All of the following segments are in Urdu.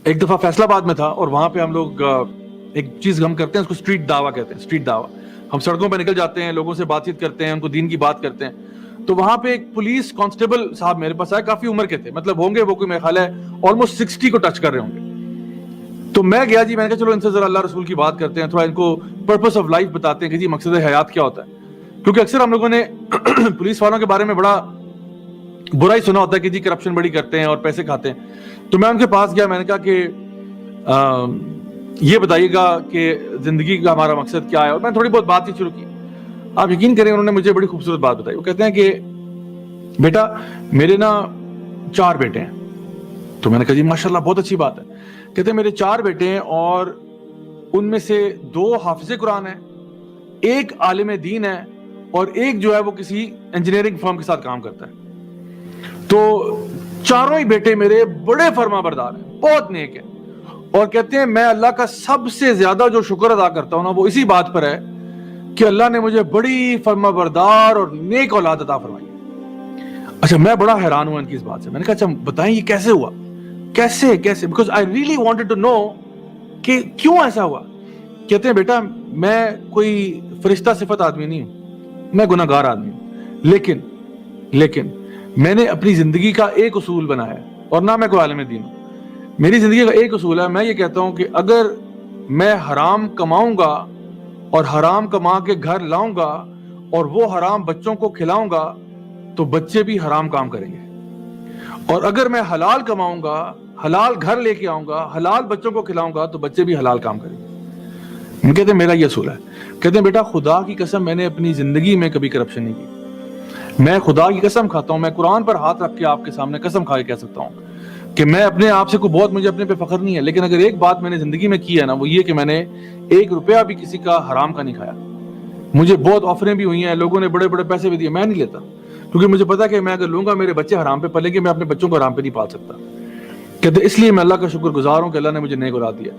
ایک دفعہ فیصلہ آباد میں تھا اور وہاں پہ ہم لوگ ایک چیز ہم کرتے ہیں اس کو اسٹریٹ دعویٰ کہتے ہیں. اسٹریٹ دعویٰ, ہم سڑکوں پہ نکل جاتے ہیں, لوگوں سے بات چیت کرتے ہیں, ان کو دین کی بات کرتے ہیں. تو وہاں پہ ایک پولیس کانسٹیبل صاحب میرے پاس آئے, کافی عمر کے تھے, مطلب ہوں گے وہ کوئی میرا خیال ہے آلموسٹ 60 کو ٹچ کر رہے ہوں گے. تو میں گیا جی, میں نے کہا چلو ان سے ذرا اللہ رسول کی بات کرتے ہیں, تھوڑا ان کو پرپس آف لائف بتاتے ہیں کہ جی مقصد حیات کیا ہوتا ہے. کیونکہ اکثر ہم لوگوں نے پولیس والوں کے بارے میں بڑا برا ہی سنا ہوتا ہے کہ جی کرپشن بڑی کرتے ہیں اور پیسے کھاتے ہیں. تو میں ان کے پاس گیا, میں نے کہا کہ یہ بتائیے گا کہ زندگی کا ہمارا مقصد کیا ہے, اور میں نے تھوڑی بہت بات شروع کی. آپ یقین کریں انہوں نے مجھے بڑی خوبصورت بات بتائی. وہ کہتے ہیں کہ بیٹا میرے نا 4 بیٹے ہیں. تو میں نے کہا جی ماشاءاللہ بہت اچھی بات ہے. کہتے ہیں میرے 4 بیٹے ہیں اور ان میں سے 2 حافظ قرآن ہیں, ایک عالم دین ہے, اور ایک جو ہے وہ کسی انجینئرنگ فرم کے ساتھ کام کرتا ہے. تو چاروں ہی بیٹے میرے بڑے فرما بردار ہیں, بہت نیک ہیں, اور کہتے ہیں میں اللہ کا سب سے زیادہ جو شکر ادا کرتا ہوں نا وہ اسی بات پر ہے کہ اللہ نے مجھے بڑی فرما بردار اور نیک اولاد عطا فرمائی. اچھا میں بڑا حیران ہوا ان کی اس بات سے. میں نے کہا اچھا بتائیں یہ کیسے ہوا, کیسے because I really wanted to know کہ کیوں ایسا ہوا. کہتے ہیں بیٹا میں کوئی فرشتہ صفت آدمی نہیں ہوں, میں گناہ گار آدمی ہوں, لیکن میں نے اپنی زندگی کا ایک اصول بنایا ہے, اور نہ میں کوئی عالم دین ہوں. میری زندگی کا ایک اصول ہے, میں یہ کہتا ہوں کہ اگر میں حرام کماؤں گا اور حرام کما کے گھر لاؤں گا اور وہ حرام بچوں کو کھلاؤں گا تو بچے بھی حرام کام کریں گے, اور اگر میں حلال کماؤں گا, حلال گھر لے کے آؤں گا, حلال بچوں کو کھلاؤں گا تو بچے بھی حلال کام کریں گے. کہتے ہیں میرا یہ اصول ہے. کہتے ہیں بیٹا خدا کی قسم میں نے اپنی زندگی میں کبھی کرپشن نہیں کی. میں خدا کی قسم کھاتا ہوں, میں قرآن پر ہاتھ رکھ کے آپ کے سامنے قسم کھا کے کہہ سکتا ہوں کہ میں اپنے آپ سے کوئی بہت, مجھے اپنے پہ فخر نہیں ہے, لیکن اگر ایک بات میں نے زندگی میں کی ہے نا وہ یہ کہ میں نے 1 روپیہ بھی کسی کا حرام کا نہیں کھایا. مجھے بہت آفریں بھی ہوئی ہیں, لوگوں نے بڑے بڑے پیسے بھی دیے, میں نہیں لیتا, کیونکہ مجھے پتا کہ میں اگر لوں گا میرے بچے حرام پہ پلیں گے, میں اپنے بچوں کو حرام پہ نہیں پال سکتا. کہتے اس لیے میں اللہ کا شکر گزار ہوں کہ اللہ نے مجھے نیک اولاد دیا.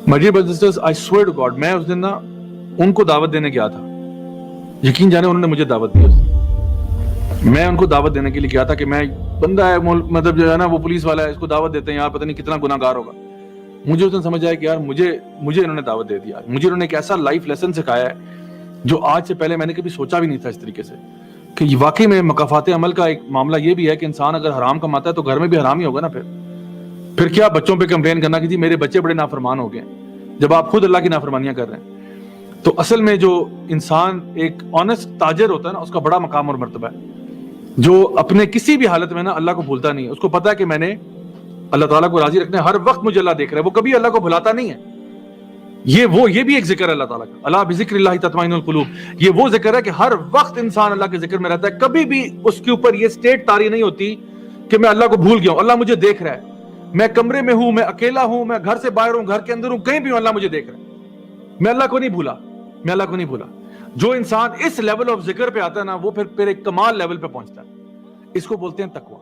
My dear brothers and sisters, I swear to God, میں اس دن نا ان کو دعوت دینے گیا تھا, یقین جانے انہوں نے مجھے دعوت دی. میں ان کو دعوت دینے کے لیے کیا تھا کہ میں بندہ ہے, مطلب جو ہے نا وہ پولیس والا ہے, اس کو دعوت دیتے ہیں یار پتہ نہیں کتنا گناہ گار ہوگا. مجھے اس دن سمجھ آیا کہ یار مجھے انہوں نے دعوت دے دیا, مجھے انہوں نے ایک ایسا لائف لیسن سکھایا ہے جو آج سے پہلے میں نے کبھی سوچا بھی نہیں تھا اس طریقے سے, کہ واقعی میں مکافات عمل کا ایک معاملہ یہ بھی ہے کہ انسان اگر حرام کماتا ہے تو گھر میں بھی حرام ہی ہوگا نا. پھر کیا بچوں پہ کمپلین کرنا کہ جی میرے بچے بڑے نافرمان ہو گئے, جب آپ خود اللہ کی نافرمانیاں کر رہے ہیں. تو اصل میں جو انسان ایک آنیسٹ تاجر ہوتا ہے نا, اس کا بڑا مقام اور مرتبہ ہے, جو اپنے کسی بھی حالت میں نا اللہ کو بھولتا نہیں ہے. اس کو پتا ہے کہ میں نے اللہ تعالیٰ کو راضی رکھنا ہے, ہر وقت مجھے اللہ دیکھ رہا ہے, وہ کبھی اللہ کو بھلاتا نہیں ہے. یہ بھی ایک ذکر ہے اللہ تعالیٰ کا, اللہ بذکر اللہ تطمئن القلوب. یہ وہ ذکر ہے کہ ہر وقت انسان اللہ کے ذکر میں رہتا ہے, کبھی بھی اس کے اوپر یہ سٹیٹ طاری نہیں ہوتی کہ میں اللہ کو بھول گیا ہوں, اللہ مجھے دیکھ رہا ہے, میں کمرے میں ہوں, میں اکیلا ہوں, میں گھر سے باہر ہوں, گھر کے اندر ہوں, کہیں بھی ہوں, اللہ مجھے دیکھ رہا ہے, میں اللہ کو نہیں بھولا. جو انسان اس لیول آف ذکر پہ آتا ہے نا وہ پھر ایک کمال لیول پہ پہنچتا ہے. اس کو بولتے ہیں تقویٰ.